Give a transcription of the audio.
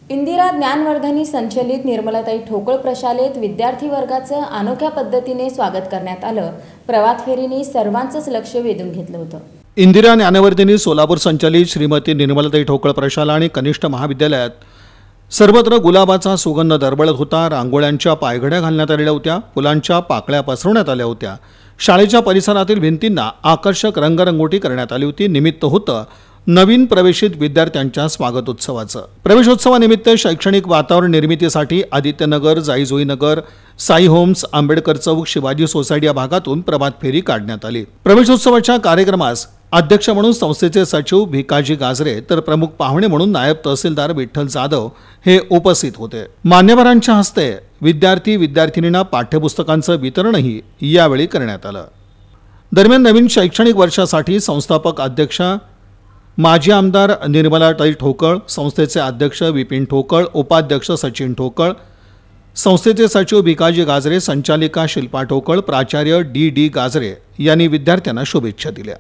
इंदिरा ज्ञानवर्धनी संचलित निर्मलाताई ठोकळ प्रशालेत विद्यार्थी वर्गाचं अनोख्या पद्धतीने स्वागत करण्यात आलं। प्रभात फेरीने सर्वांचंच लक्ष वेधून घेतलं होतं। इंदिरा ज्ञानवर्धनी सोलापूर संचलित श्रीमती निर्मलाताई ठोकळ प्रशाला आणि कनिष्ठ महाविद्यालयात सर्वत्र गुलाबाचा सुगंध दरवळत होता। रांगोळ्यांच्या पायघड्या घालण्यात आलेल्या होत्या, फुलांच्या पाकळ्या पसरवण्यात आल्या होत्या। शाळेच्या परिसरातील भिंतींना आकर्षक रंगरंगोटी करण्यात आली होती। निमित्त होतं नवीन प्रवेशित विद्यार्थ्यांच्या स्वागतोत्सवाचं। प्रवेशोत्सवानिमित्त शैक्षणिक वातावरण निर्मितीसाठी आदित्यनगर, जाईजोईनगर, साई होम्स, आंबेडकर चौक, शिवाजी सोसायटी या भागातून प्रभात फेरी काढण्यात आली। प्रवेशोत्सवाच्या कार्यक्रमास अध्यक्ष म्हणून संस्थेचे सचिव भिकाजी गाजरे तर प्रमुख पाहुणे म्हणून नायब तहसीलदार विठ्ठल जाधव हे उपस्थित होते। मान्यवरांच्या हस्ते विद्यार्थी-विद्यार्थिनींना पाठ्यपुस्तकांचं वितरणही यावेळी करण्यात आलं। दरम्यान नवीन शैक्षणिक वर्षासाठी संस्थापक अध्यक्ष माजी आमदार निर्मलाताई ठोकळ, संस्थेचे अध्यक्ष विपिन ठोकळ, उपाध्यक्ष सचिन ठोकळ, संस्थेचे सचिव भिकाजी गाजरे, संचालिका शिल्पा ठोकळ, प्राचार्य डी गाजरे यांनी विद्यार्थ्यांना शुभेच्छा दिल्या।